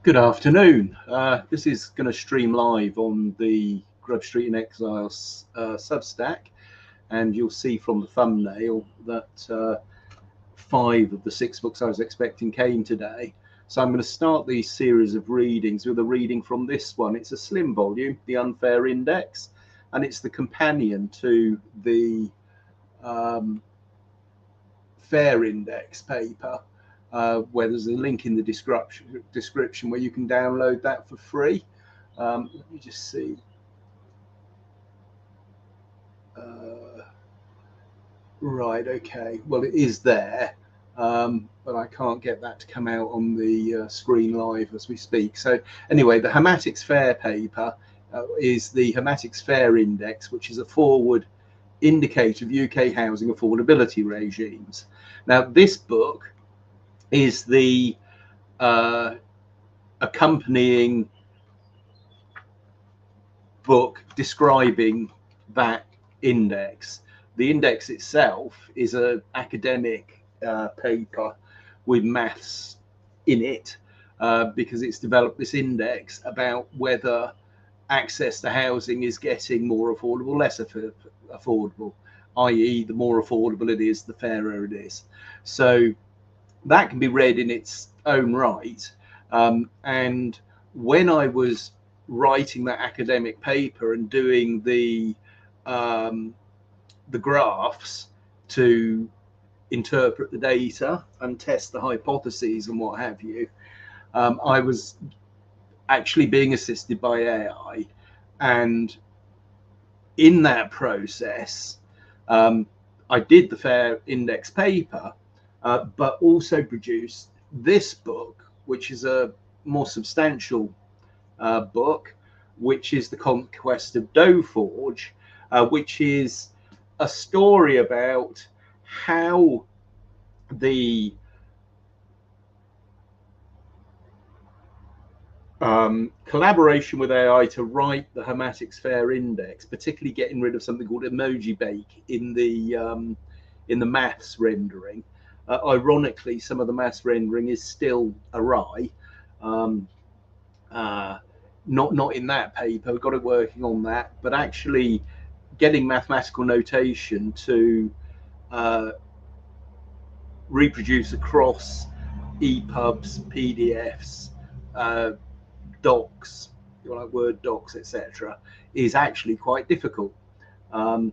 Good afternoon. This is going to stream live on the Grub Street in Exiles Substack, and you'll see from the thumbnail that 5 of the 6 books I was expecting came today. So I'm going to start these series of readings with a reading from this one. It's a slim volume, The Unfair Index, and it's the companion to the Fair Index paper. Where there's a link in the description where you can download that for free. Let me just see. Right, okay. Well, it is there, but I can't get that to come out on the screen live as we speak. So anyway, the Hamatics Fair paper is the Hamatics Fair Index, which is a forward indicator of UK housing affordability regimes. Now, this book is the accompanying book describing that index. The index itself is an academic paper with maths in it because it's developed this index about whether access to housing is getting more affordable, less affordable, i.e. the more affordable it is, the fairer it is. So that can be read in its own right. And when I was writing that academic paper and doing the graphs to interpret the data and test the hypotheses and what have you, I was actually being assisted by AI. And in that process, I did the Fair Index paper, but also produced this book, which is a more substantial book, which is The Conquest of Dowforge, which is a story about how the collaboration with AI to write the Hamatics Fair Index, particularly getting rid of something called emoji bake in the maths rendering. Ironically, some of the maths rendering is still awry. Not in that paper. We've got it working on that, but actually getting mathematical notation to reproduce across EPUBs, PDFs, docs, like Word docs, etc., is actually quite difficult. So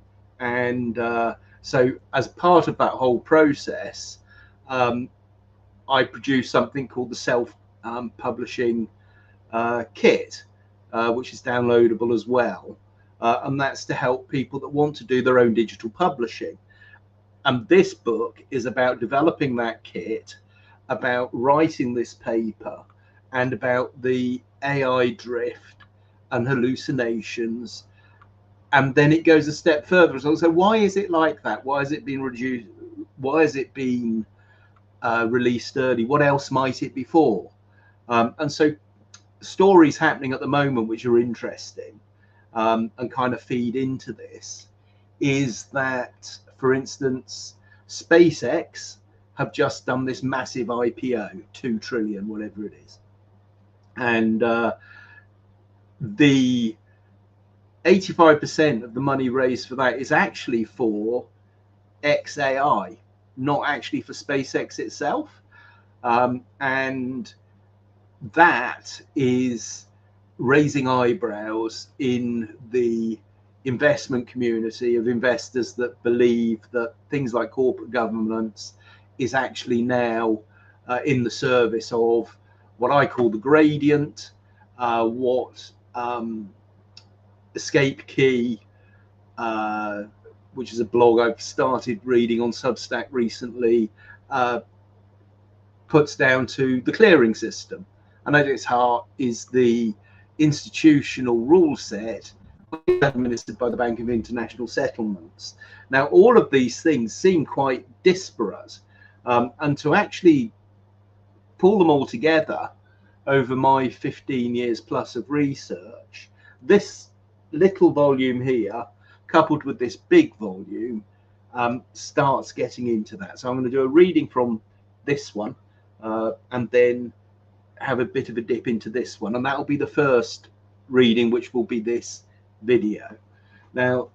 as part of that whole process, I produced something called the self-publishing kit, which is downloadable as well. And that's to help people that want to do their own digital publishing. And this book is about developing that kit, about writing this paper, and about the AI drift and hallucinations. And then it goes a step further. So why is it like that? Why is it being reduced? Why is it being released early? What else might it be for? And so stories happening at the moment which are interesting and kind of feed into this is that, for instance, SpaceX have just done this massive IPO, 2 trillion, whatever it is. And the 85% of the money raised for that is actually for XAI, not actually for SpaceX itself. And that is raising eyebrows in the investment community of investors that believe that things like corporate governance is actually now in the service of what I call the gradient, what Escape Key, which is a blog I've started reading on Substack recently, puts down to the clearing system. And at its heart is the institutional rule set administered by the Bank of International Settlements. Now, all of these things seem quite disparate, and to actually pull them all together over my 15 years plus of research, this little volume here, coupled with this big volume, starts getting into that. So I'm going to do a reading from this one and then have a bit of a dip into this one, and that will be the first reading, which will be this video. Now,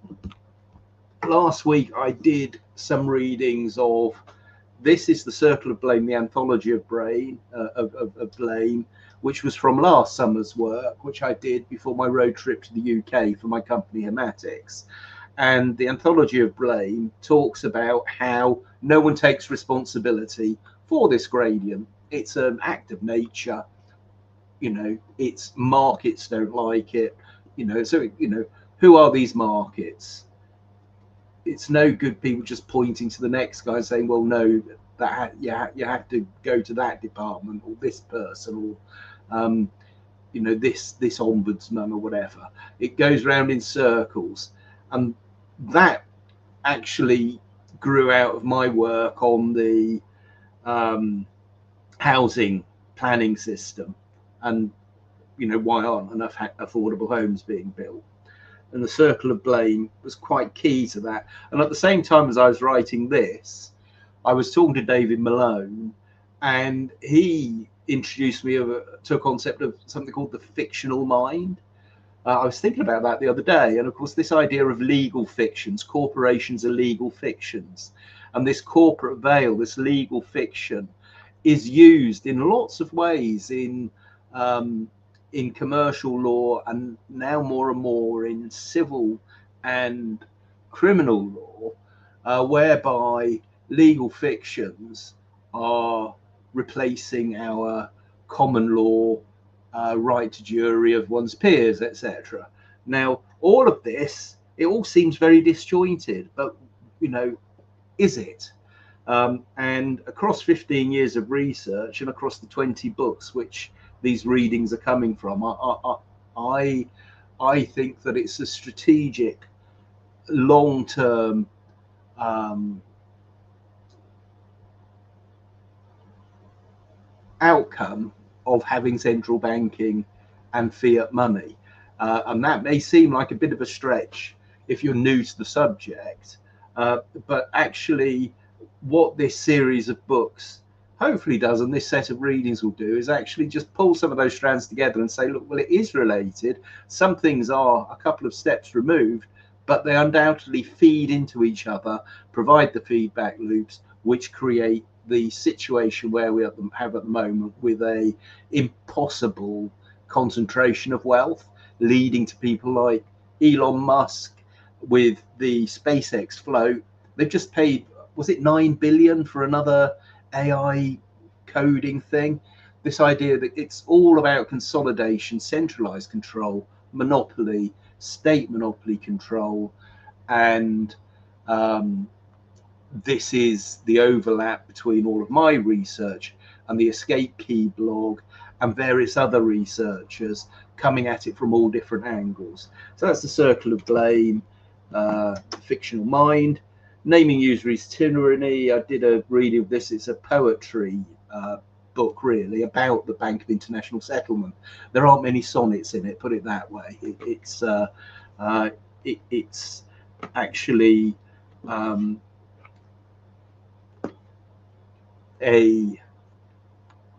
last week I did some readings of This is the Circle of Blame, the anthology of blame, which was from last summer's work, which I did before my road trip to the UK for my company Hematics. And the anthology of blame talks about how no one takes responsibility for this gradient. It's an act of nature. You know, it's markets don't like it. You know, so, you know, who are these markets? It's no good people just pointing to the next guy and saying, well, no, that you have to go to that department or this person or you know, this ombudsman or whatever. It goes round in circles, and that actually grew out of my work on the housing planning system, and you know, why aren't enough affordable homes being built? And the circle of blame was quite key to that. And at the same time as I was writing this, I was talking to David Malone, and he introduced me to a concept of something called the fictional mind. I was thinking about that the other day, and of course this idea of legal fictions, corporations are legal fictions, and this corporate veil, this legal fiction, is used in lots of ways in commercial law, and now more and more in civil and criminal law, whereby legal fictions are replacing our common law right to jury of one's peers, etc. Now, all of this, it all seems very disjointed, but you know, is it? And across 15 years of research and across the 20 books which these readings are coming from, I think that it's a strategic, long-term outcome of having central banking and fiat money. And that may seem like a bit of a stretch if you're new to the subject, but actually what this series of books hopefully does, and this set of readings will do, is actually just pull some of those strands together and say, look, well, it is related. Some things are a couple of steps removed, but they undoubtedly feed into each other, provide the feedback loops, which create the situation where we have at the moment, with a impossible concentration of wealth, leading to people like Elon Musk with the SpaceX float. They've just paid, was it 9 billion for another AI coding thing? This idea that it's all about consolidation, centralized control, monopoly, state monopoly control, and this is the overlap between all of my research and the Escape Key blog and various other researchers coming at it from all different angles. So that's the circle of blame, fictional mind. Naming User is Tyranny. I did a reading of this. It's a poetry book, really, about the Bank of International Settlement. There aren't many sonnets in it, put it that way. It's actually a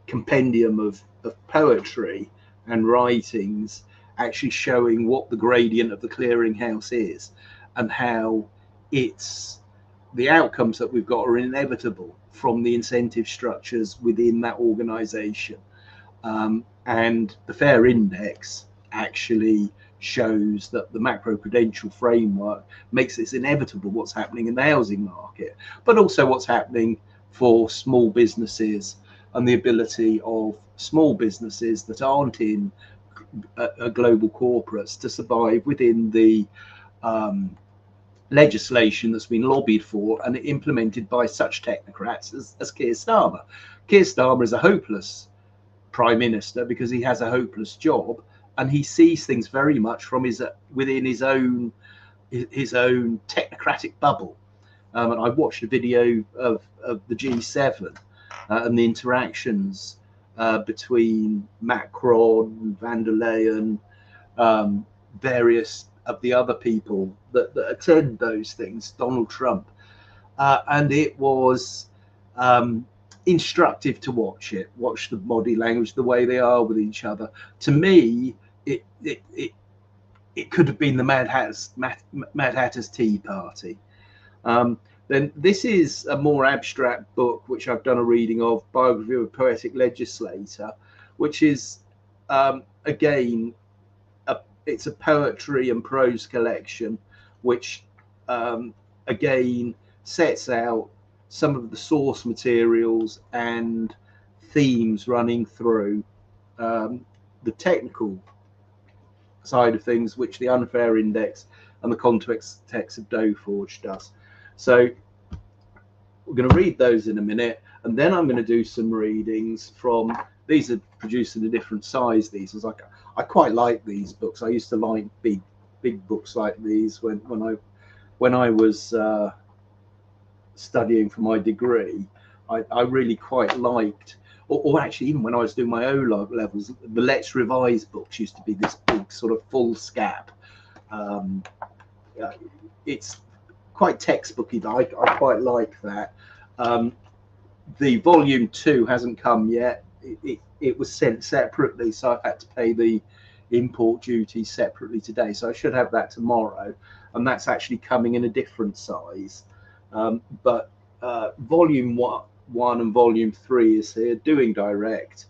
compendium of poetry and writings, actually showing what the gradient of the clearinghouse is and how it's the outcomes that we've got are inevitable from the incentive structures within that organization. And the FAIR Index actually shows that the macroprudential framework makes it inevitable what's happening in the housing market, but also what's happening for small businesses and the ability of small businesses that aren't in global corporates to survive within the legislation that's been lobbied for and implemented by such technocrats as Keir Starmer. Keir Starmer is a hopeless prime minister because he has a hopeless job, and he sees things very much from within his own technocratic bubble. And I watched a video of the G7 and the interactions between Macron, van der Leyen, various of the other people that attend those things, Donald Trump, and it was instructive to watch it. Watch the body language, the way they are with each other. To me, it could have been the Mad Hatter's Tea Party. Then this is a more abstract book, which I've done a reading of, Biography of a Poetic Legislator, which is, again, it's a poetry and prose collection, which, again, sets out some of the source materials and themes running through the technical side of things, which the Unfair Index and the context text of Daufforge does. So we're going to read those in a minute, and then I'm going to do some readings from, these are produced in a different size. These was like, I quite like these books. I used to like big books like these when I was studying for my degree. I really quite liked, or actually even when I was doing my O levels, the Let's Revise books used to be this big sort of full scap. It's quite textbooky, but I quite like that. The volume 2 hasn't come yet. It was sent separately, so I've had to pay the import duty separately today. So I should have that tomorrow, and that's actually coming in a different size. But volume 1 and volume 3 is here, doing direct.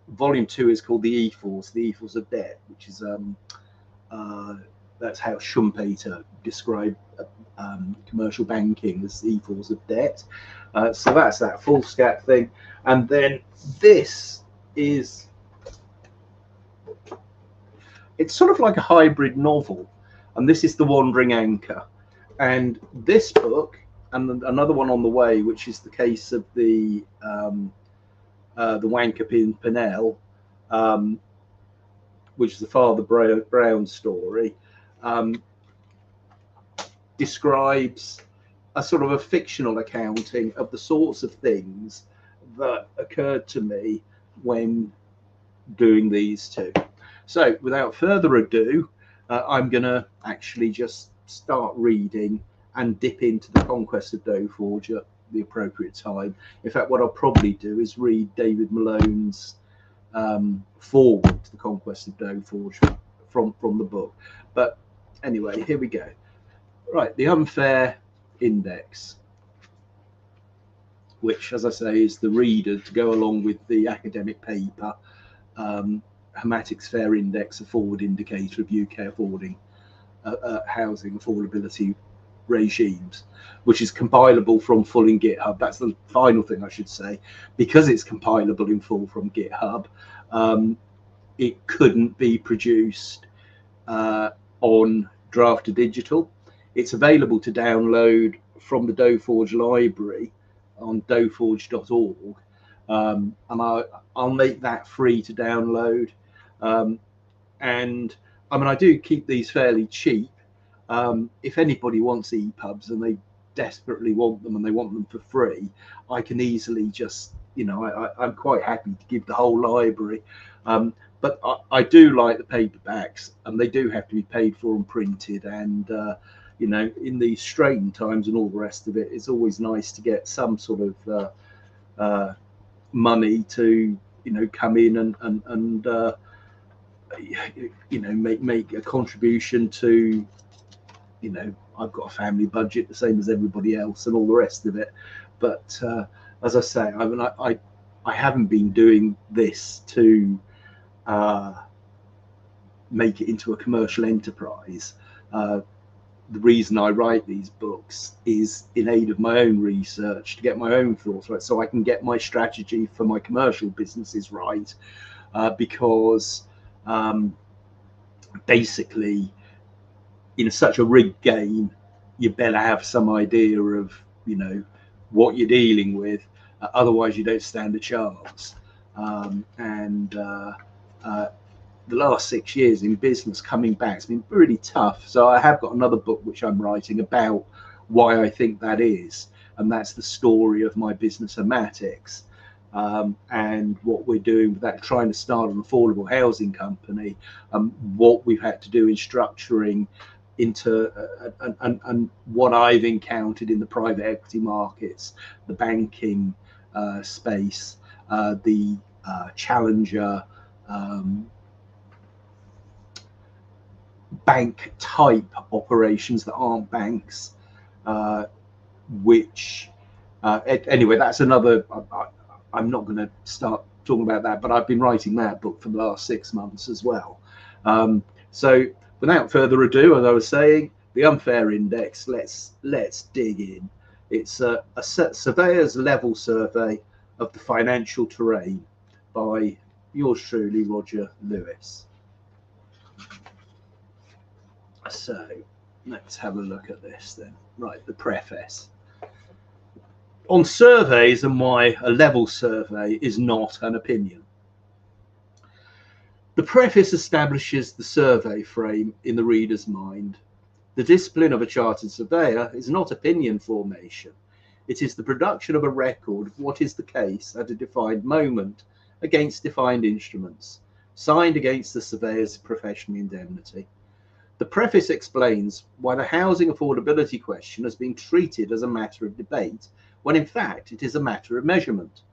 Volume 2 is called the E-Force, the E-Force of Debt, which is that's how Schumpeter described commercial banking, as the E-Force of debt. So that's that full scat thing. And then this is, it's sort of like a hybrid novel, and this is The Wandering Anchor. And this book, and another one on the way, which is the case of the Wanker Pimpernel, which is the Father Brown story, describes a sort of a fictional accounting of the sorts of things that occurred to me when doing these two. So without further ado, I'm going to actually just start reading and dip into the Conquest of Daufforge at the appropriate time. In fact, what I'll probably do is read David Malone's forward to the Conquest of Daufforge from the book. But anyway, here we go. Right, the Unfair Index, which, as I say, is the reader to go along with the academic paper, Hamatic's Fair Index, a forward indicator of UK affording housing affordability regimes, which is compilable from full in GitHub. That's the final thing I should say. Because it's compilable in full from GitHub, it couldn't be produced on Draft to Digital. It's available to download from the Daufforge library on daufforge.org, and I'll make that free to download. And I mean, I do keep these fairly cheap. If anybody wants EPUBs and they desperately want them and they want them for free, I can easily just, you know, I'm quite happy to give the whole library. But I do like the paperbacks, and they do have to be paid for and printed. And you know, in these straitened times and all the rest of it, it's always nice to get some sort of money to, you know, come in and you know, make a contribution to, you know, I've got a family budget the same as everybody else and all the rest of it. But as I say, I mean, I haven't been doing this to make it into a commercial enterprise. The reason I write these books is in aid of my own research, to get my own thoughts right, so I can get my strategy for my commercial businesses right. Because basically, in such a rigged game, you better have some idea of, you know, what you're dealing with. Otherwise, you don't stand a chance. The last 6 years in business coming back, it's been really tough. So I have got another book which I'm writing about why I think that is, and that's the story of my business Hamatic's, and what we're doing with that, trying to start an affordable housing company, what we've had to do in structuring into and what I've encountered in the private equity markets, the banking, space, the challenger bank type operations that aren't banks, which anyway, that's another. I'm not going to start talking about that, but I've been writing that book for the last 6 months as well. So without further ado, as I was saying, the unfair index. Let's dig in. It's a surveyor's level survey of the financial terrain by yours truly, Roger Lewis. So let's have a look at this then. Right, the preface. On surveys and why a level survey is not an opinion. The preface establishes the survey frame in the reader's mind. The discipline of a chartered surveyor is not opinion formation. It is the production of a record of what is the case at a defined moment against defined instruments, signed against the surveyor's professional indemnity. The preface explains why the housing affordability question has been treated as a matter of debate, when in fact it is a matter of measurement,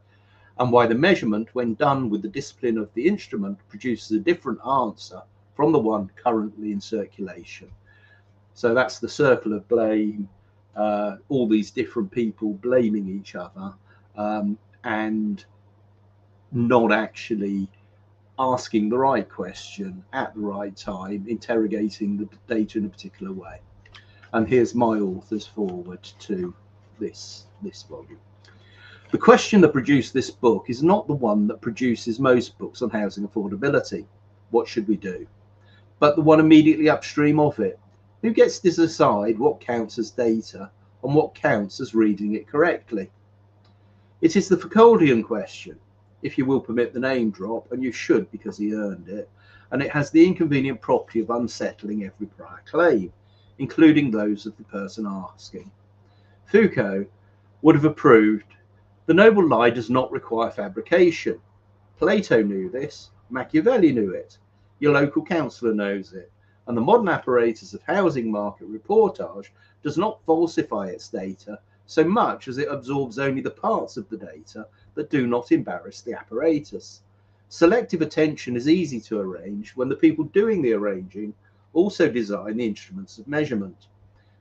and why the measurement, when done with the discipline of the instrument, produces a different answer from the one currently in circulation. So that's the circle of blame, all these different people blaming each other, and not actually asking the right question at the right time, interrogating the data in a particular way. And here's my author's forward to this volume. The question that produced this book is not the one that produces most books on housing affordability, what should we do, but the one immediately upstream of it. Who gets to decide what counts as data and what counts as reading it correctly? It is the Foucauldian question, if you will permit the name drop, and you should because he earned it, and it has the inconvenient property of unsettling every prior claim, including those of the person asking. Foucault would have approved, the noble lie does not require fabrication. Plato knew this, Machiavelli knew it, your local councillor knows it, and the modern apparatus of housing market reportage does not falsify its data so much as it absorbs only the parts of the data that do not embarrass the apparatus. Selective attention is easy to arrange when the people doing the arranging also design the instruments of measurement.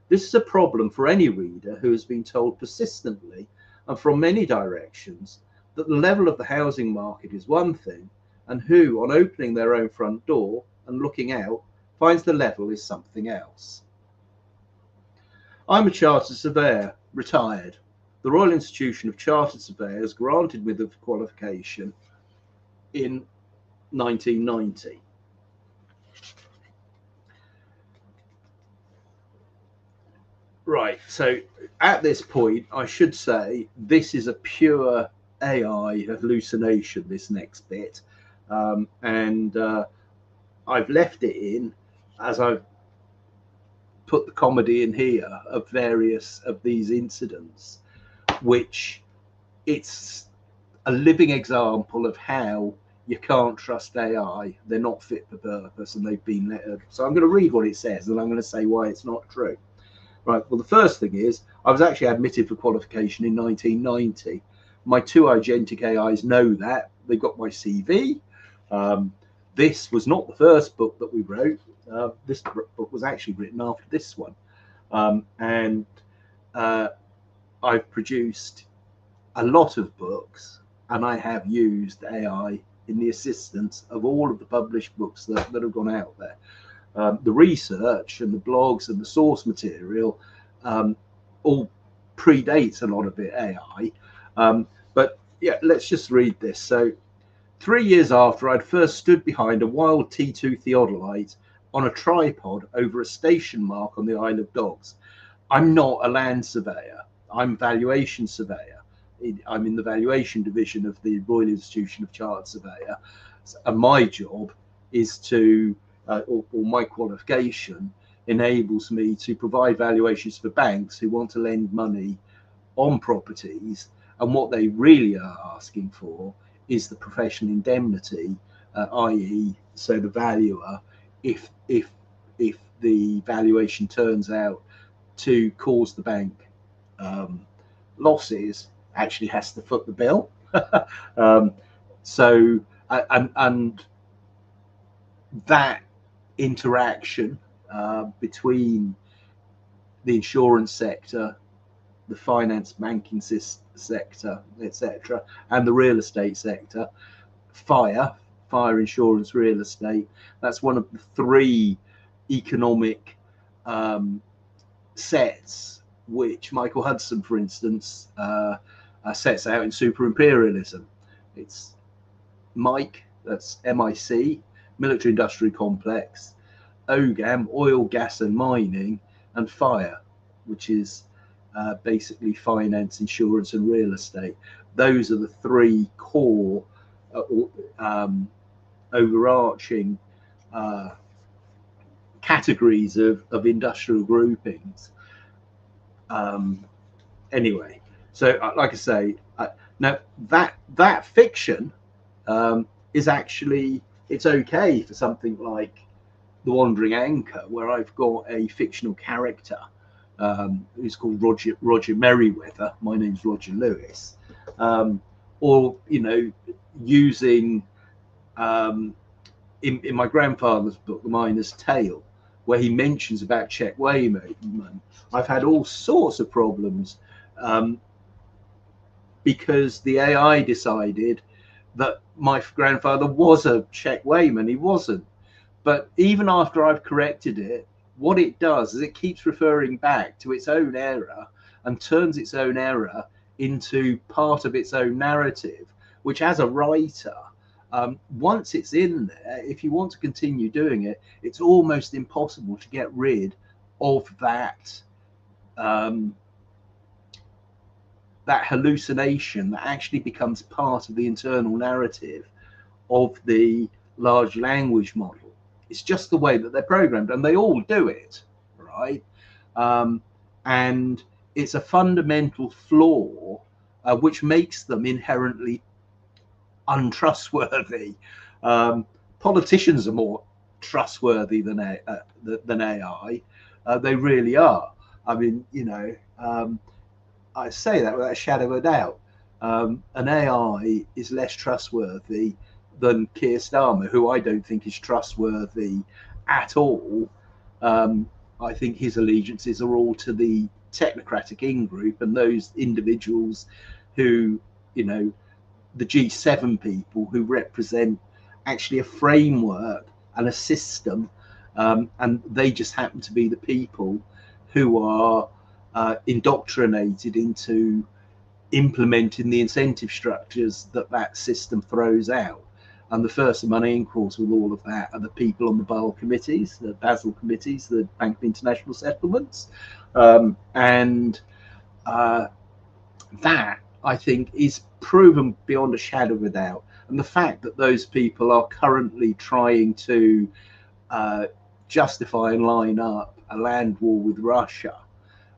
This is a problem for any reader who has been told persistently and from many directions that the level of the housing market is one thing, and who, on opening their own front door and looking out, finds the level is something else. I'm a chartered surveyor, retired. The Royal Institution of Chartered Surveyors granted me the qualification in 1990. Right, so at this point, I should say this is a pure AI hallucination, this next bit. And I've left it in as I've put the comedy in here of various of these incidents, which it's a living example of how you can't trust AI. They're not fit for purpose and they've been lettered. So I'm going to read what it says and I'm going to say why it's not true. Right, well, the first thing is I was actually admitted for qualification in 1990. My two agentic AIs know that. They've got my CV. This was not the first book that we wrote. This book was actually written after this one. And I've produced a lot of books, and I have used AI in the assistance of all of the published books that have gone out there. The research and the blogs and the source material all predates a lot of it AI. But yeah, let's just read this. So 3 years after I'd first stood behind a wild T2 theodolite on a tripod over a station mark on the Isle of Dogs. I'm not a land surveyor. I'm a valuation surveyor. I'm in the valuation division of the Royal Institution of Chartered Surveyor. And my job is to, or my qualification enables me to provide valuations for banks who want to lend money on properties. And what they really are asking for is the professional indemnity, i.e., so the valuer, if the valuation turns out to cause the bank losses, actually has to foot the bill. um, so and that interaction between the insurance sector, the finance banking sector, etc., and the real estate sector, fire insurance, real estate. That's one of the three economic sets which Michael Hudson, for instance, sets out in Super Imperialism. It's Mike, that's MIC, military industrial complex, OGAM, oil, gas and mining, and fire, which is basically finance, insurance and real estate. Those are the three core overarching categories of industrial groupings. Anyway, so like I say, now that fiction is actually, it's okay for something like The Wandering Anchor, where I've got a fictional character who's called Roger Merriweather. My name's Roger Lewis. Or, you know, using in my grandfather's book, The Miner's Tale, where he mentions about check weighman. I've had all sorts of problems because the AI decided that my grandfather was a check weighman. He wasn't. But even after I've corrected it, what it does is it keeps referring back to its own error and turns its own error into part of its own narrative, which as a writer, once it's in there, if you want to continue doing it, it's almost impossible to get rid of that that hallucination that actually becomes part of the internal narrative of the large language model. It's just the way that they're programmed, and they all do it, right? And it's a fundamental flaw which makes them inherently untrustworthy. Politicians are more trustworthy than AI. They really are. I mean, you know, I say that without a shadow of a doubt. An AI is less trustworthy than Keir Starmer, who I don't think is trustworthy at all. I think his allegiances are all to the technocratic in-group and those individuals who, you know, the G7 people who represent actually a framework and a system, and they just happen to be the people who are indoctrinated into implementing the incentive structures that system throws out. And the first among equals with all of that are the people on the Basel committees, the Bank of International Settlements, and that I think is proven beyond a shadow of a doubt. And the fact that those people are currently trying to justify and line up a land war with Russia,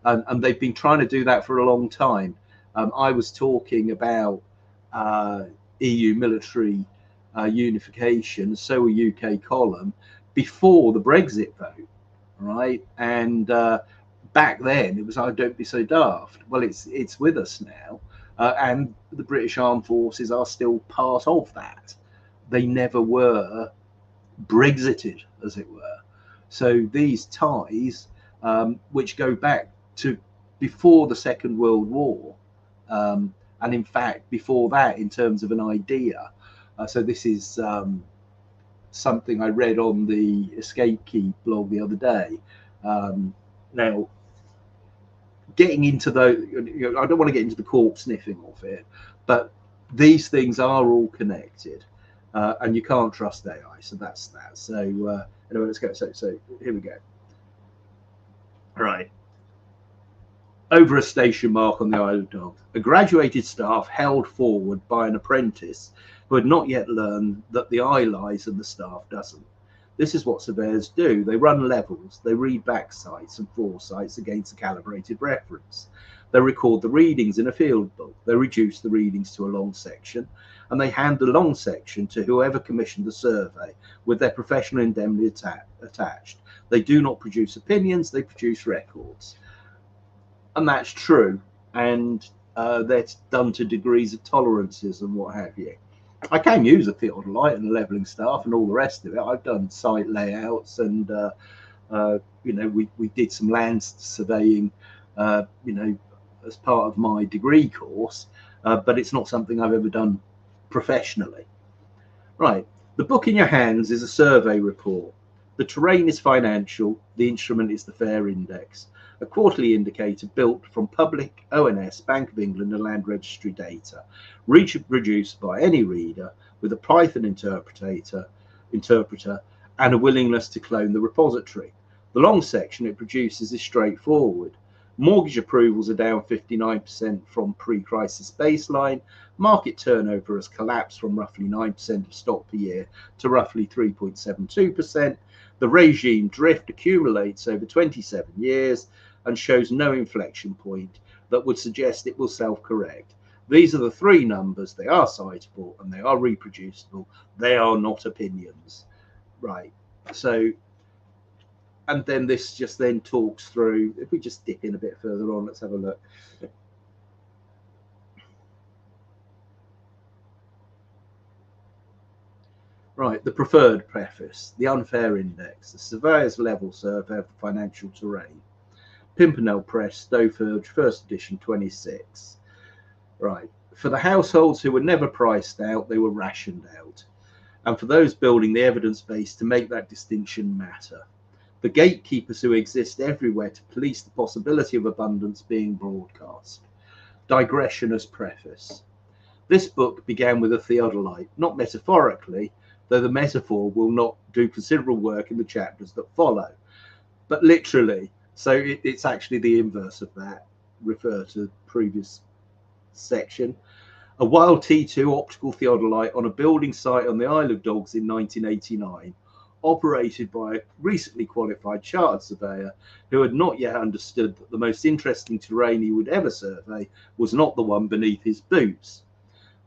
and they've been trying to do that for a long time. I was talking about EU military unification, so a UK column, before the Brexit vote, right? And back then it was, oh, don't be so daft. Well, it's with us now, and the British Armed Forces are still part of that. They never were Brexited, as it were. So these ties, which go back to before the Second World War, and in fact before that in terms of an idea. So this is something I read on the Escape Key blog the other day. Now, getting into those, you know, I don't want to get into the corpse sniffing of it, but these things are all connected, and you can't trust AI. So that's that. So anyway, let's go. So here we go. All right. Over a station mark on the Isle of Dogs, a graduated staff held forward by an apprentice who had not yet learned that the eye lies and the staff doesn't. This is what surveyors do. They run levels, they read back sites and foresights against a calibrated reference. They record the readings in a field book. They reduce the readings to a long section, and they hand the long section to whoever commissioned the survey with their professional indemnity attached. They do not produce opinions, they produce records. And that's true. And they're done to degrees of tolerances and what have you. I can use a theodolite and a leveling staff and all the rest of it. I've done site layouts and we did some land surveying, as part of my degree course, but it's not something I've ever done professionally. Right, the book in your hands is a survey report. The terrain is financial, the instrument is the Fair Index, a quarterly indicator built from public ONS, Bank of England and Land Registry data, reproduced by any reader with a Python interpreter and a willingness to clone the repository. The long section it produces is straightforward. Mortgage approvals are down 59% from pre-crisis baseline. Market turnover has collapsed from roughly 9% of stock per year to roughly 3.72%. The regime drift accumulates over 27 years and shows no inflection point that would suggest it will self-correct. These are the three numbers. They are citable and they are reproducible. They are not opinions. Right. So, and then this just then talks through, if we just dip in a bit further on, let's have a look. Right, the preferred preface, the unfair index, the surveyor's level survey of the financial terrain. Pimpernel Press, Stowforge, first edition, 26. Right, for the households who were never priced out, they were rationed out. And for those building the evidence base to make that distinction matter. The gatekeepers who exist everywhere to police the possibility of abundance being broadcast. Digression as preface. This book began with a theodolite, not metaphorically, though the metaphor will not do considerable work in the chapters that follow, but literally. So it's actually the inverse of that. Refer to previous section. A wild T2 optical theodolite on a building site on the Isle of Dogs in 1989, operated by a recently qualified chartered surveyor who had not yet understood that the most interesting terrain he would ever survey was not the one beneath his boots.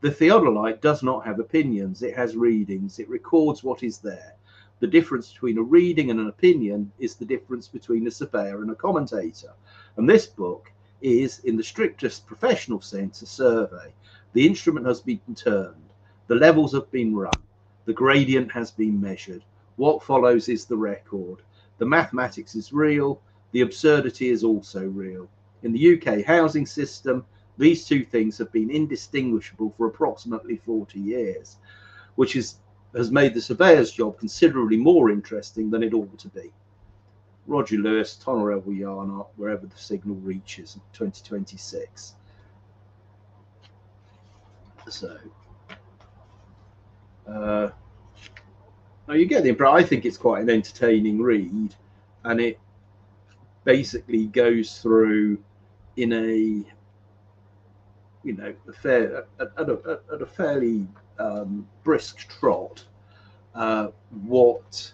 The theodolite does not have opinions, it has readings, it records what is there. The difference between a reading and an opinion is the difference between a surveyor and a commentator. And this book is, in the strictest professional sense, a survey. The instrument has been turned, the levels have been run, the gradient has been measured. What follows is the record. The mathematics is real, the absurdity is also real. In the UK housing system, these two things have been indistinguishable for approximately 40 years, which has made the surveyor's job considerably more interesting than it ought to be. Roger Lewis, Tonnerel Yarnock, wherever the signal reaches, 2026. So, now you get the impression, I think it's quite an entertaining read, and it basically goes through in a at a fairly brisk trot what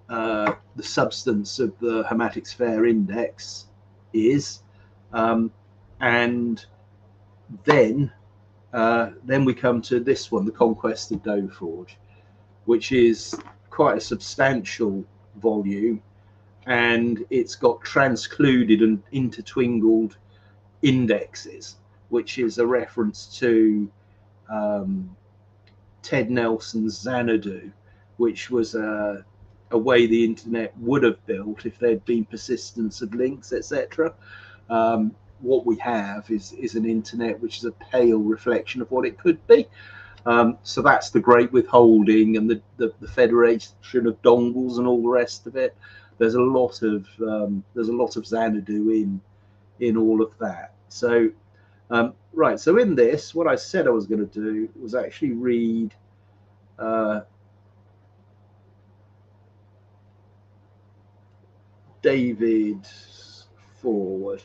the substance of the Hermatics Fair Index is, and then we come to this one, the Conquest of Stowforge, which is quite a substantial volume, and it's got transcluded and intertwingled indexes, which is a reference to Ted Nelson's Xanadu, which was a way the internet would have built if there'd been persistence of links, etc. What we have is an internet which is a pale reflection of what it could be. So that's the great withholding and the federation of dongles and all the rest of it. There's a lot of Xanadu in all of that. So right, so in this, what I said I was going to do was actually read David's forward.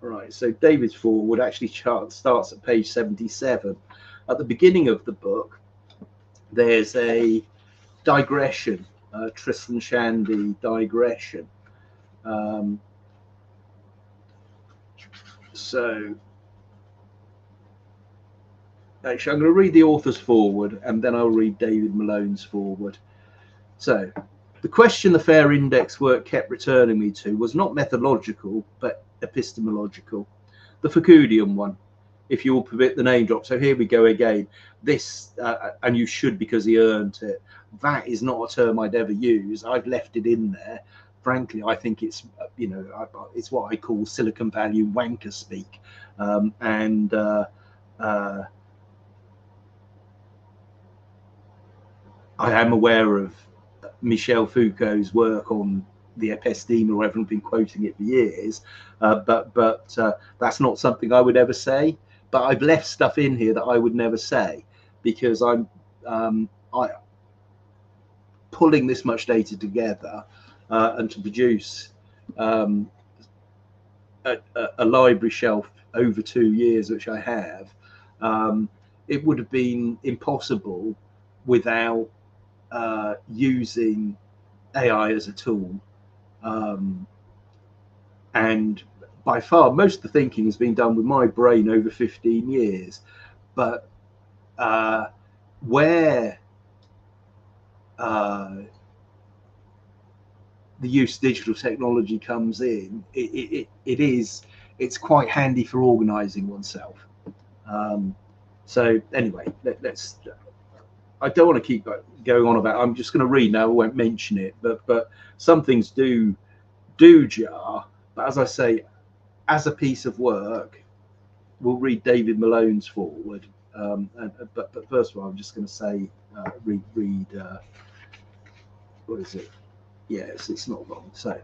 Right, so David's forward actually starts at page 77. At the beginning of the book, there's a digression, Tristan Shandy digression. So actually, I'm going to read the author's forward and then I'll read David Malone's forward. So, the question the Fair Index work kept returning me to was not methodological, but epistemological. The Foucauldian one. if you will permit the name drop. So here we go again. This, and you should because he earned it. That is not a term I'd ever use. I've left it in there. Frankly, I think it's, you know, it's what I call Silicon Valley wanker speak. I am aware of Michel Foucault's work on the episteme, or I've been quoting it for years, but that's not something I would ever say. But I've left stuff in here that I would never say because I'm pulling this much data together and to produce a library shelf over 2 years, which I have. It would have been impossible without using AI as a tool. And by far, most of the thinking has been done with my brain over 15 years. But where the use of digital technology comes in, it's quite handy for organizing oneself. So anyway, let's. I don't want to keep going on about. I'm just going to read now. I won't mention it, but some things do jar. But as I say, as a piece of work, we'll read David Malone's foreword. But first of all, I'm just going to say read. What is it? Yes, it's not long. So,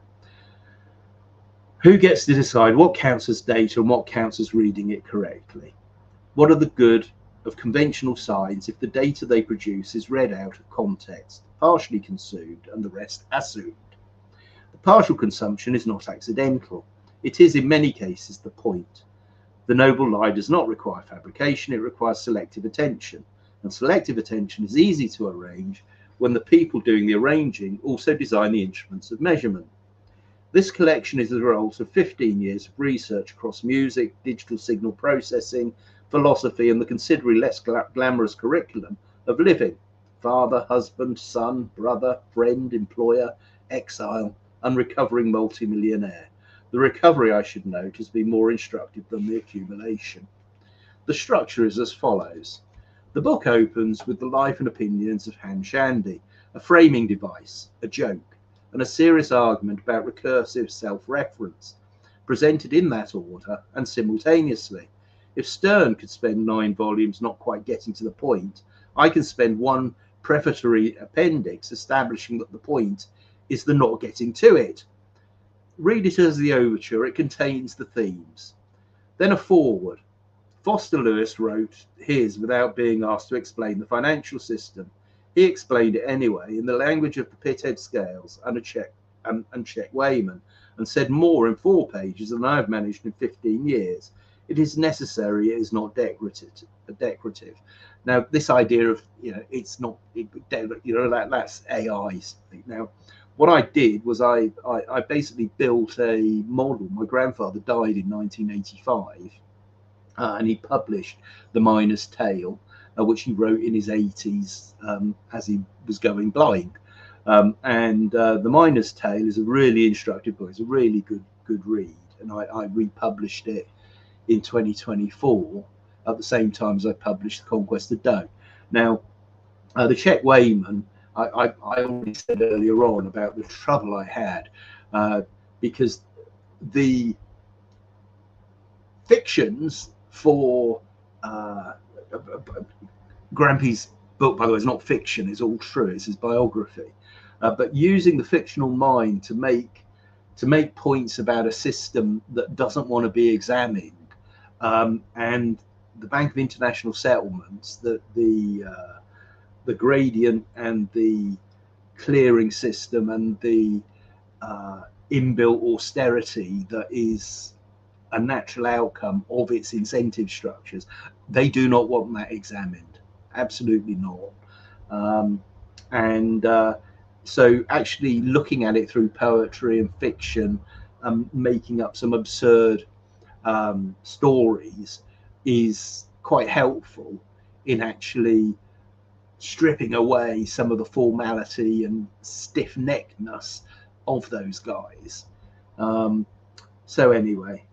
who gets to decide what counts as data and what counts as reading it correctly? What are the good of conventional signs if the data they produce is read out of context, partially consumed, and the rest assumed? The partial consumption is not accidental. It is in many cases the point. The noble lie does not require fabrication, it requires selective attention. And selective attention is easy to arrange when the people doing the arranging also design the instruments of measurement. This collection is the result of 15 years of research across music, digital signal processing, philosophy, and the considerably less glamorous curriculum of living: father, husband, son, brother, friend, employer, exile, and recovering multimillionaire. The recovery, I should note, has been more instructive than the accumulation. The structure is as follows. The book opens with the life and opinions of Han Shandy, a framing device, a joke, and a serious argument about recursive self-reference, presented in that order and simultaneously. If Sterne could spend 9 volumes not quite getting to the point, I can spend one prefatory appendix establishing that the point is the not getting to it. Read it as the overture, it contains the themes. Then a foreword. Foster Lewis wrote his without being asked to explain the financial system. He explained it anyway in the language of the Pithead scales and Czech Wayman, and said more in 4 pages than I have managed in 15 years. It is necessary, it is not decorative. Now, this idea of, it's not, that's AI. Now, what I did was I basically built a model. My grandfather died in 1985. And he published The Miner's Tale, which he wrote in his 80s as he was going blind. The Miner's Tale is a really instructive book. It's a really good read. And I republished it in 2024 at the same time as I published The Conquest of Dough. Now, the Czech Wayman, I already said earlier on about the trouble I had because the fictions for Grampy's book, by the way, is not fiction, it's all true, it's his biography, but using the fictional mind to make points about a system that doesn't want to be examined, and the Bank of International Settlements, that the gradient and the clearing system and the inbuilt austerity that is a natural outcome of its incentive structures, they do not want that examined. Absolutely not. So actually looking at it through poetry and fiction, making up some absurd stories is quite helpful in actually stripping away some of the formality and stiff-neckedness of those guys. So anyway,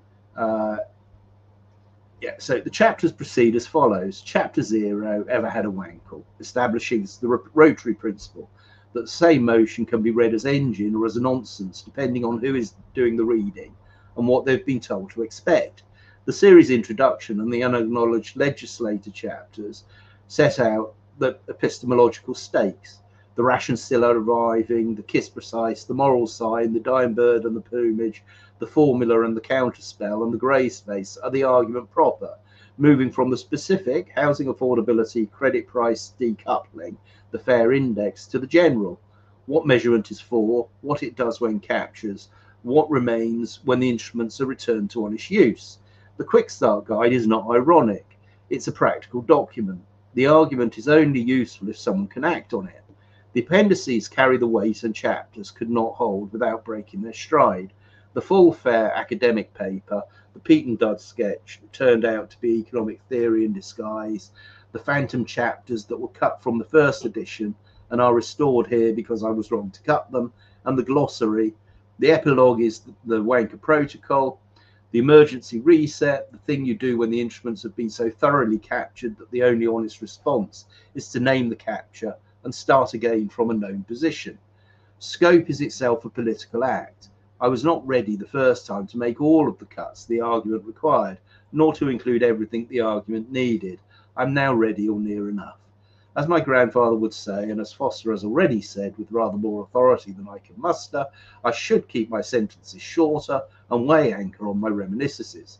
Yeah, so the chapters proceed as follows. Chapter 0, Ever Had a Wankle, establishing the rotary principle that the same motion can be read as engine or as a nonsense, depending on who is doing the reading and what they've been told to expect. The series introduction and the unacknowledged legislator chapters set out the epistemological stakes. The ration still arriving, the kiss precise, the moral sign, the dying bird and the plumage, the formula and the counterspell, and the grey space are the argument proper, moving from the specific housing affordability, credit price decoupling, the fair index, to the general. What measurement is for, what it does when captures, what remains when the instruments are returned to honest use. The quick start guide is not ironic, it's a practical document. The argument is only useful if someone can act on it. The appendices carry the weight and chapters could not hold without breaking their stride. The full fair academic paper, the Pete and Dud sketch, turned out to be economic theory in disguise, the phantom chapters that were cut from the first edition and are restored here because I was wrong to cut them, and the glossary. The epilogue is the wanker protocol, the emergency reset, the thing you do when the instruments have been so thoroughly captured that the only honest response is to name the capture and start again from a known position. Scope is itself a political act. I was not ready the first time to make all of the cuts the argument required, nor to include everything the argument needed. I'm now ready or near enough. As my grandfather would say, and as Foster has already said with rather more authority than I can muster, I should keep my sentences shorter and weigh anchor on my reminiscences.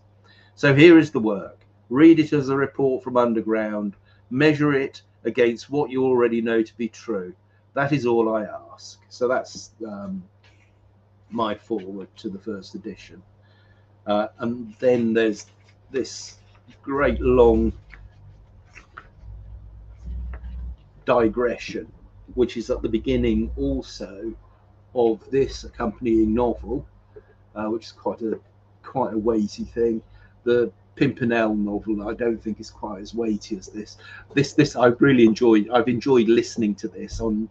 So here is the work. Read it as a report from underground. Measure it against what you already know to be true. That is all I ask. So that's my forward to the first edition. And then there's this great long digression, which is at the beginning also of this accompanying novel, which is quite a weighty thing. The Pimpernel novel I don't think is quite as weighty as this. This I've really enjoyed. I've enjoyed listening to this on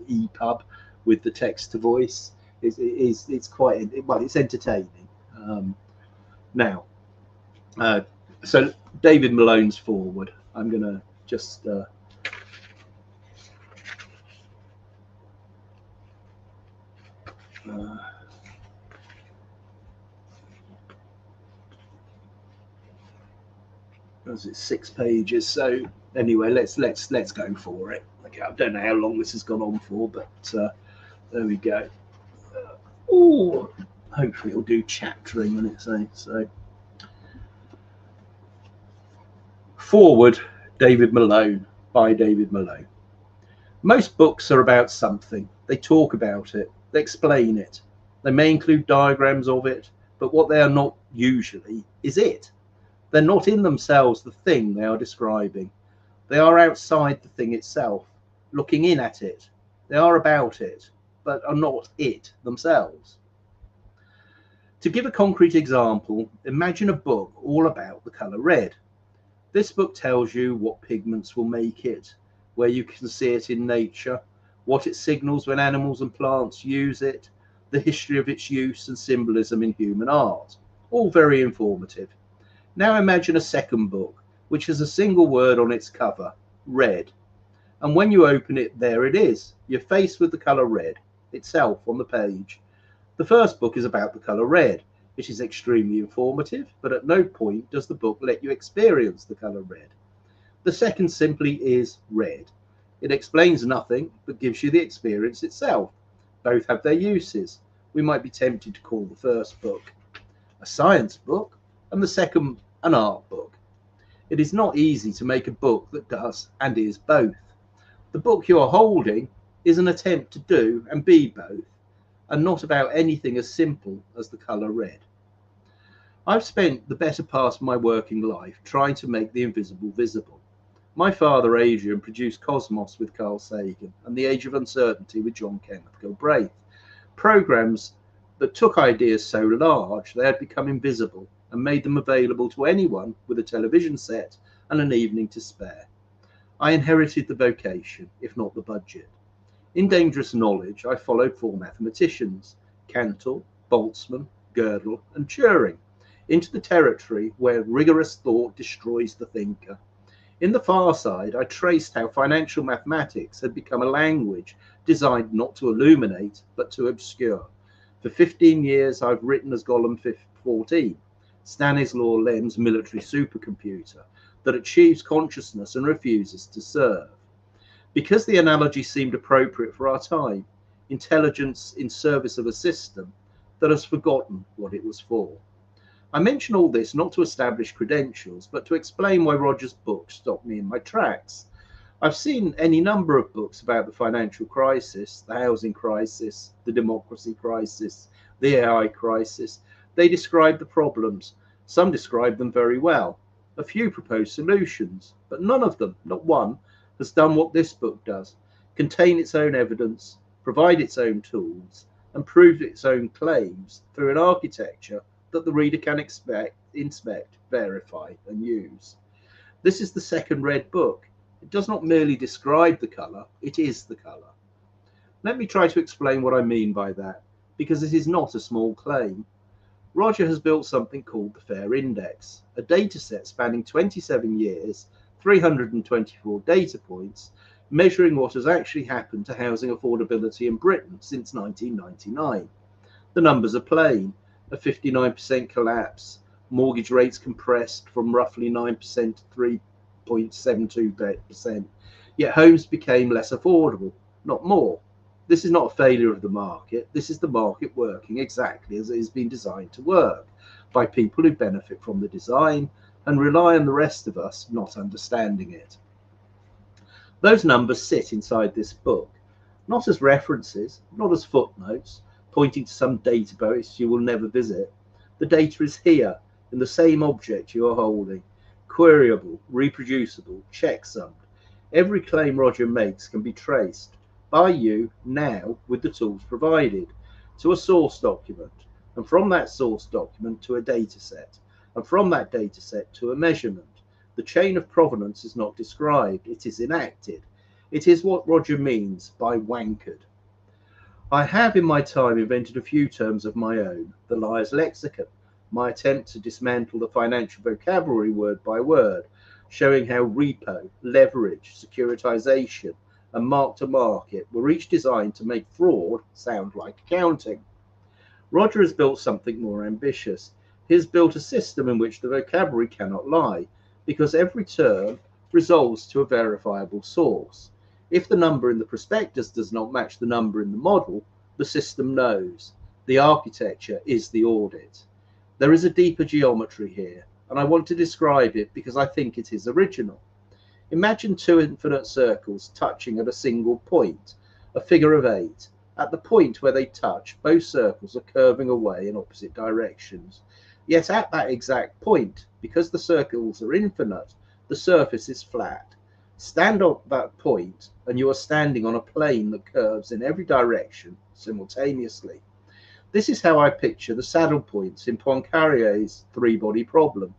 EPUB with the text to voice. It's quite well. It's entertaining. Now, so David Malone's forward. I'm gonna just. It's 6 pages. So anyway, let's go for it. Okay, I don't know how long this has gone on for, but there we go. Oh, hopefully it'll do chaptering when it's so. Forward, David Malone, by David Malone. Most books are about something. They talk about it. They explain it. They may include diagrams of it, but what they are not usually is it. They're not in themselves the thing they are describing. They are outside the thing itself, looking in at it. They are about it, but are not it themselves. To give a concrete example, imagine a book all about the colour red. This book tells you what pigments will make it, where you can see it in nature, what it signals when animals and plants use it, the history of its use and symbolism in human art. All very informative. Now imagine a second book, which has a single word on its cover, red. And when you open it, there it is. You're faced with the colour red itself on the page. The first book is about the colour red. It is extremely informative, but at no point does the book let you experience the colour red. The second simply is red. It explains nothing, but gives you the experience itself. Both have their uses. We might be tempted to call the first book a science book, and the second an art book. It is not easy to make a book that does and is both. The book you are holding is an attempt to do and be both, and not about anything as simple as the colour red. I've spent the better part of my working life trying to make the invisible visible. My father, Adrian, produced Cosmos with Carl Sagan and The Age of Uncertainty with John Kenneth Galbraith, programs that took ideas so large they had become invisible and made them available to anyone with a television set and an evening to spare. I inherited the vocation, if not the budget. In Dangerous Knowledge, I followed 4 mathematicians, Cantor, Boltzmann, Gödel, and Turing. into the territory where rigorous thought destroys the thinker. In The Far Side, I traced how financial mathematics had become a language designed not to illuminate, but to obscure. For 15 years, I've written as Gollum 14, Stanislaw Lem's military supercomputer that achieves consciousness and refuses to serve. Because the analogy seemed appropriate for our time, intelligence in service of a system that has forgotten what it was for. I mention all this not to establish credentials, but to explain why Roger's book stopped me in my tracks. I've seen any number of books about the financial crisis, the housing crisis, the democracy crisis, the AI crisis. They describe the problems. Some describe them very well. A few propose solutions, but none of them, not one, has done what this book does: contain its own evidence, provide its own tools, and prove its own claims through an architecture that the reader can inspect, verify, and use. This is the second red book. It does not merely describe the colour, it is the colour. Let me try to explain what I mean by that, because it is not a small claim. Roger has built something called the Fair Index, a dataset spanning 27 years, 324 data points, measuring what has actually happened to housing affordability in Britain since 1999. The numbers are plain: a 59% collapse, mortgage rates compressed from roughly 9% to 3.72%, yet homes became less affordable, not more. This is not a failure of the market. This is the market working exactly as it has been designed to work, by people who benefit from the design and rely on the rest of us not understanding it. Those numbers sit inside this book, not as references, not as footnotes, pointing to some database you will never visit. The data is here, in the same object you are holding, queryable, reproducible, checksummed. Every claim Roger makes can be traced by you now with the tools provided to a source document, and from that source document to a data set, and from that data set to a measurement. The chain of provenance is not described, it is enacted. It is what Roger means by wankered. I have in my time invented a few terms of my own: the liar's lexicon, my attempt to dismantle the financial vocabulary word by word, showing how repo, leverage, securitization, and mark-to-market were each designed to make fraud sound like accounting. Roger has built something more ambitious. He has built a system in which the vocabulary cannot lie, because every term resolves to a verifiable source. If the number in the prospectus does not match the number in the model, the system knows. The architecture is the audit. There is a deeper geometry here, and I want to describe it because I think it is original. Imagine two infinite circles touching at a single point, a figure of 8. At the point where they touch, both circles are curving away in opposite directions. Yet at that exact point, because the circles are infinite, the surface is flat. Stand on that point, and you are standing on a plane that curves in every direction simultaneously. This is how I picture the saddle points in Poincaré's three-body problem,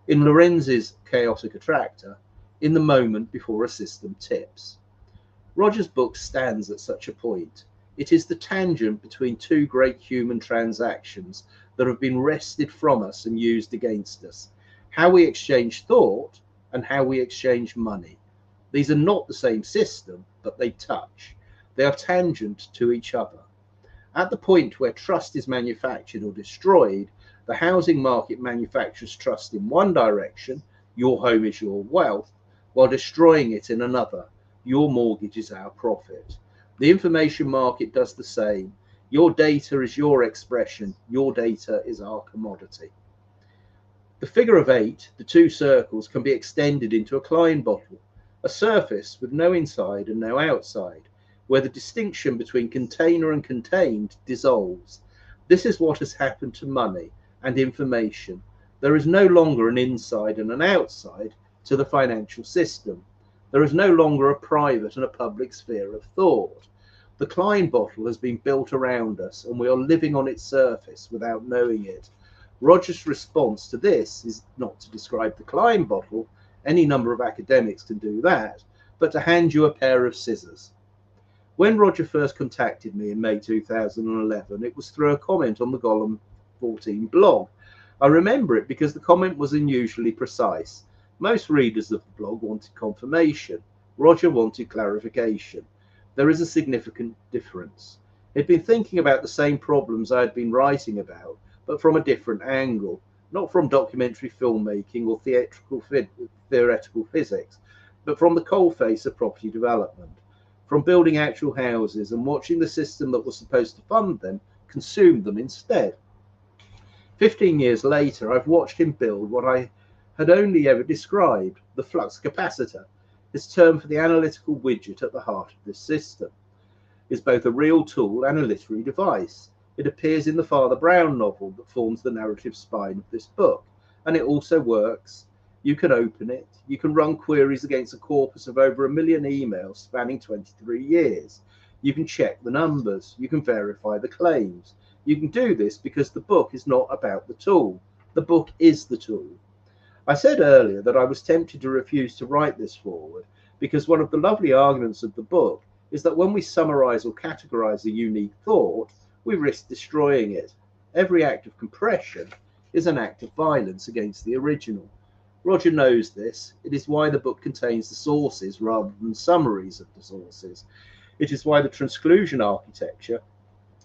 in Lorenz's chaotic attractor, in the moment before a system tips. Roger's book stands at such a point. It is the tangent between two great human transactions that have been wrested from us and used against us: how we exchange thought and how we exchange money. These are not the same system, but they touch. They are tangent to each other. At the point where trust is manufactured or destroyed, the housing market manufactures trust in one direction: your home is your wealth, while destroying it in another: your mortgage is our profit. The information market does the same. Your data is your expression, your data is our commodity. The figure of 8, the two circles, can be extended into a Klein bottle, a surface with no inside and no outside, where the distinction between container and contained dissolves. This is what has happened to money and information. There is no longer an inside and an outside to the financial system. There is no longer a private and a public sphere of thought. The Klein bottle has been built around us, and we are living on its surface without knowing it. Roger's response to this is not to describe the Klein bottle. Any number of academics can do that, but to hand you a pair of scissors. When Roger first contacted me in May 2011, it was through a comment on the Gollum 14 blog. I remember it because the comment was unusually precise. Most readers of the blog wanted confirmation. Roger wanted clarification. There is a significant difference. He'd been thinking about the same problems I had been writing about, but from a different angle, not from documentary filmmaking or theoretical physics, but from the coalface of property development, from building actual houses and watching the system that was supposed to fund them consume them instead. 15 years later, I've watched him build what I had only ever described, the flux capacitor, his term for the analytical widget at the heart of this system. Is both a real tool and a literary device. It appears in the Father Brown novel that forms the narrative spine of this book, and it also works. You can open it, you can run queries against a corpus of over 1 million emails spanning 23 years. You can check the numbers, you can verify the claims. You can do this because the book is not about the tool. The book is the tool. I said earlier that I was tempted to refuse to write this forward because one of the lovely arguments of the book is that when we summarize or categorize a unique thought, we risk destroying it. Every act of compression is an act of violence against the original. Roger knows this. It is why the book contains the sources rather than summaries of the sources. It is why the transclusion architecture,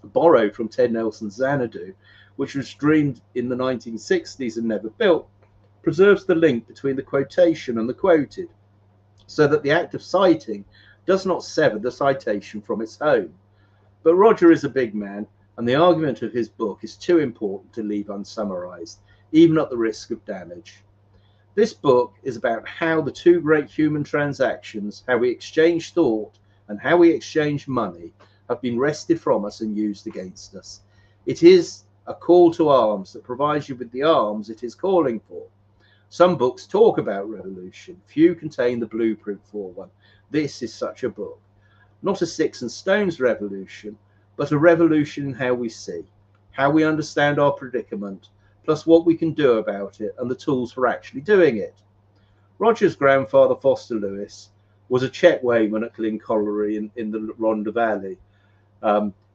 borrowed from Ted Nelson's Xanadu, which was dreamed in the 1960s and never built, preserves the link between the quotation and the quoted, so that the act of citing does not sever the citation from its home. But Roger is a big man, and the argument of his book is too important to leave unsummarized, even at the risk of damage. This book is about how the two great human transactions, how we exchange thought and how we exchange money, have been wrested from us and used against us. It is a call to arms that provides you with the arms it is calling for. Some books talk about revolution. Few contain the blueprint for one. This is such a book. Not a sticks and stones revolution, but a revolution in how we see, how we understand our predicament, plus what we can do about it and the tools for actually doing it. Roger's grandfather, Foster Lewis, was a check weighman at Glyn Colliery in the Rhondda Valley.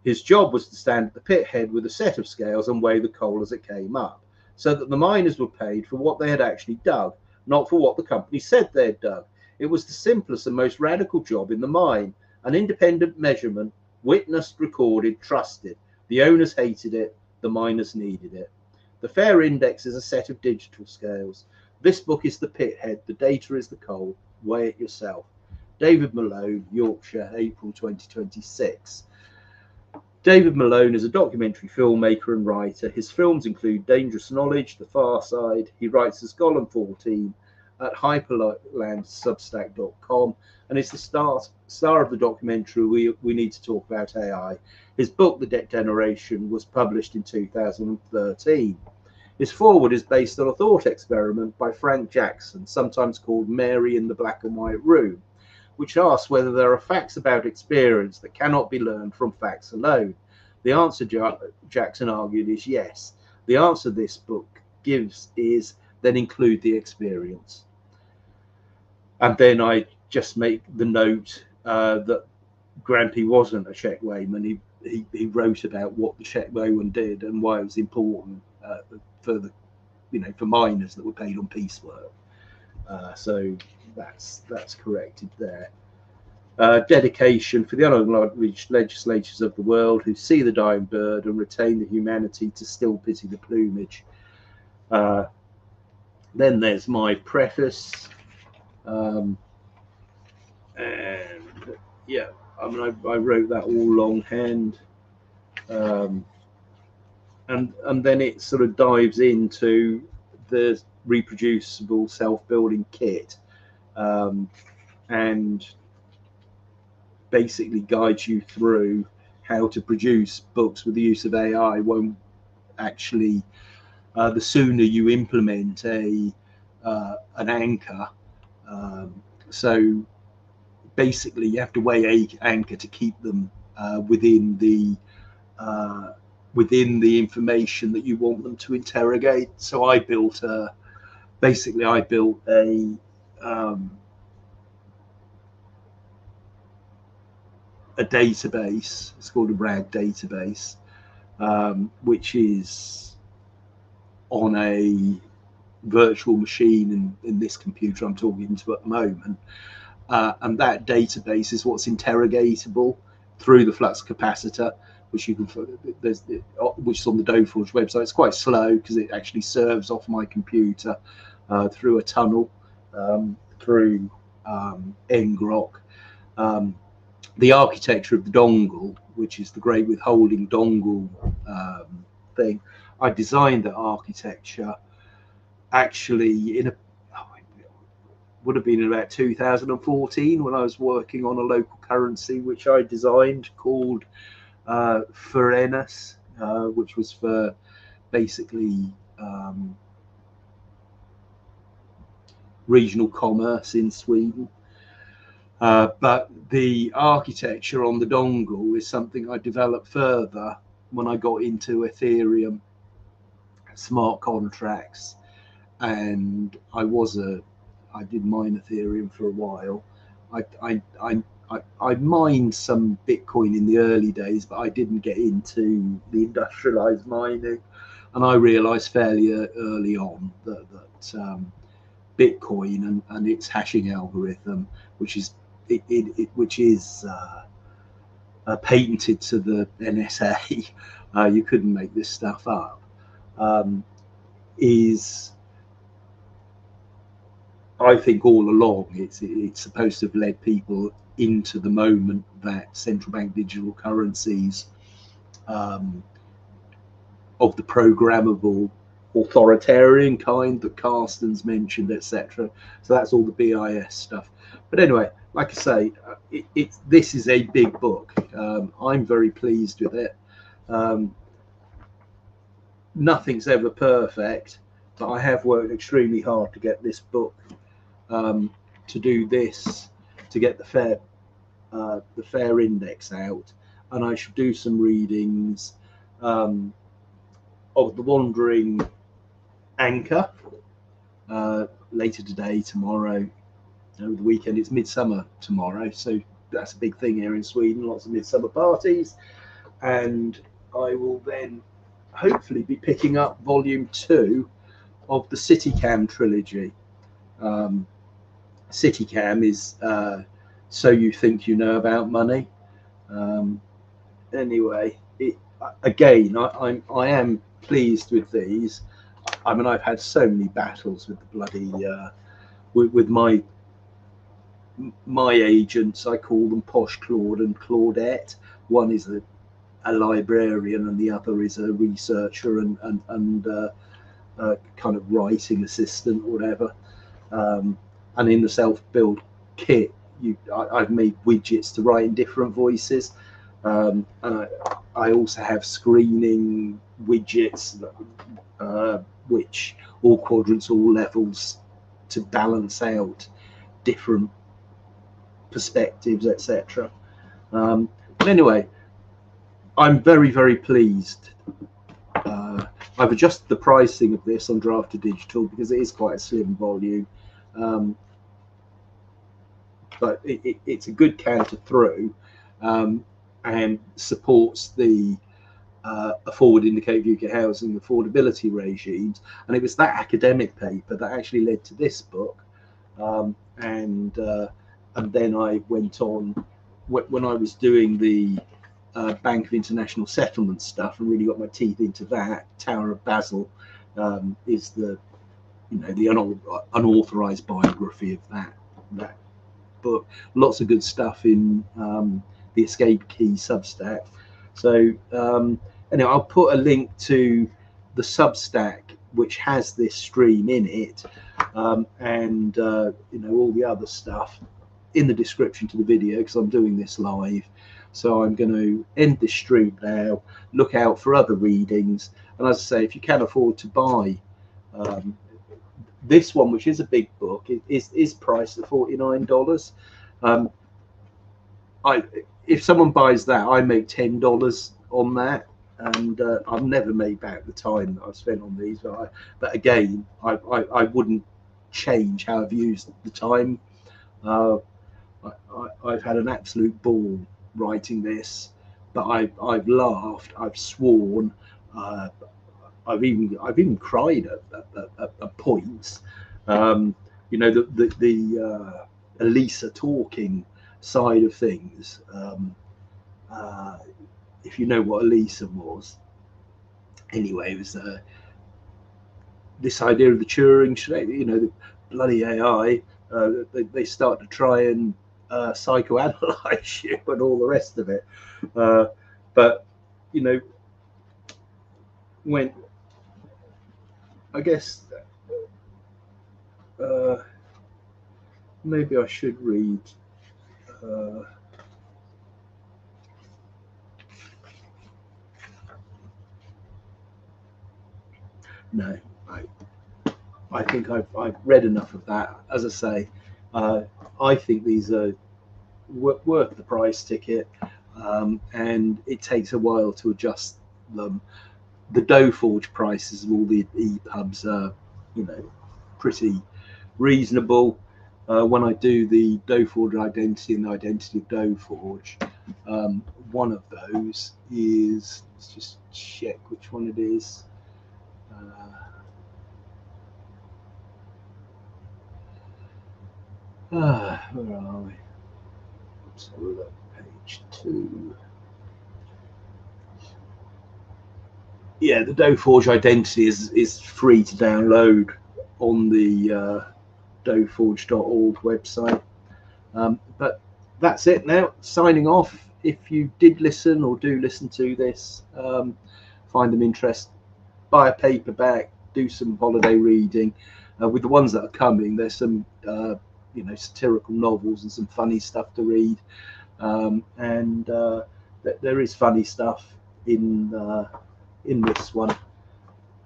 His job was to stand at the pit head with a set of scales and weigh the coal as it came up, so that the miners were paid for what they had actually dug, not for what the company said they had dug. It was the simplest and most radical job in the mine, an independent measurement, witnessed, recorded, trusted. The owners hated it, the miners needed it. The fair index is a set of digital scales. This book is the pit head, the data is the coal. Weigh it yourself. David Malone, Yorkshire, April 2026. David Malone is a documentary filmmaker and writer. His films include Dangerous Knowledge, The Far Side. He writes as Gollum 14 at hyperlandsubstack.com and is the star of the documentary We Need to Talk About AI. His book, The Degeneration, was published in 2013. His foreword is based on a thought experiment by Frank Jackson, sometimes called Mary in the Black and White Room, which asks whether there are facts about experience that cannot be learned from facts alone. The answer, Jackson argued, is yes. The answer this book gives is then include the experience. And then I just make the note that Grampy wasn't a check weighman. He wrote about what the check weighman did and why it was important for the, for miners that were paid on piecework. So that's corrected there. Dedication for the unacknowledged legislatures of the world who see the dying bird and retain the humanity to still pity the plumage. Then there's my preface. And yeah, I mean, I wrote that all longhand. And then it sort of dives into the reproducible self-building kit and basically guides you through how to produce books with the use of AI. Won't actually, the sooner you implement an anchor, so basically you have to weigh a anchor to keep them within the information that you want them to interrogate. So I built a database. It's called a RAG database, which is on a virtual machine in this computer I'm talking to at the moment. And that database is what's interrogatable through the flux capacitor, which you can which is on the Doforge website. It's quite slow because it actually serves off my computer through a tunnel through ngrok. The architecture of the dongle, which is the great withholding dongle thing, I designed that architecture actually in a would have been in about 2014 when I was working on a local currency which I designed called Forenus, which was for basically regional commerce in Sweden. But the architecture on the dongle is something I developed further when I got into Ethereum smart contracts, and I did mine Ethereum for a while. I mined some Bitcoin in the early days, but I didn't get into the industrialized mining. And I realized fairly early on that Bitcoin and its hashing algorithm, which is patented to the NSA, you couldn't make this stuff up, is, I think all along it's supposed to have led people into the moment that central bank digital currencies of the programmable authoritarian kind that Carsten's mentioned, etc. So that's all the BIS stuff. But anyway, like I say, this is a big book. I'm very pleased with it. Nothing's ever perfect, but I have worked extremely hard to get this book, to do this, to get the fair index out, and I should do some readings of The Wandering Anchor later today, tomorrow, over the weekend. It's midsummer tomorrow, so that's a big thing here in Sweden, lots of midsummer parties. And I will then hopefully be picking up volume 2 of the CityCam trilogy. CityCam is So You Think You Know About Money. Anyway, I am pleased with these. I mean, I've had so many battles with the bloody with my agents. I call them Posh Claude and Claudette. One is a librarian and the other is a researcher and kind of writing assistant or whatever. And in the self-build kit, I've made widgets to write in different voices. And I also have screening widgets, which all quadrants, all levels, to balance out different perspectives, etc. But anyway, I'm very, very pleased. I've adjusted the pricing of this on Draft to Digital because it is quite a slim volume, but it's a good counter through, and supports the forward indicator UK housing affordability regimes. And it was that academic paper that actually led to this book. And then I went on, when I was doing the Bank of International Settlement stuff and really got my teeth into that, Tower of Basel is the unauthorized biography of that book. Lots of good stuff in the Escape Key Substack. So anyway, I'll put a link to the Substack which has this stream in it, and all the other stuff in the description to the video, because I'm doing this live. So I'm going to end this stream now. Look out for other readings, and as I say, if you can afford to buy this one, which is a big book, it is priced at $49. If someone buys that, I make $10 on that, and I've never made back the time that I've spent on these. But again, I wouldn't change how I've used the time. I've had an absolute ball writing this, but I've laughed, I've sworn, I've even cried at points. You know, the Elisa talking side of things. Uh, if you know what Elisa was, anyway, it was this idea of the Turing, you know, the bloody AI. They start to try and psychoanalyze you and all the rest of it. But you know, when I guess uh, maybe I should read. Uh, no, I think I've read enough of that. As I say, uh, I think these are worth the price ticket, and it takes a while to adjust them. The Doforge prices of all the EPUBs are, you know, pretty reasonable. When I do the Doforge identity and the identity of Doforge, one of those is, let's just check which one it is. Where are we? Let's have a look. Page 2. Yeah, the Doforge identity is free to download on the doforge.org website. But that's it now. Signing off. If you did listen or do listen to this, find them interesting, buy a paperback, do some holiday reading. With the ones that are coming, there's some you know, satirical novels and some funny stuff to read. And there is funny stuff in this one,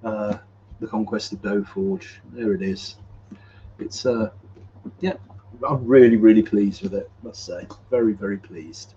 The Conquest of Doforge. There it is. It's yeah, I'm really pleased with it, I must say. Very pleased.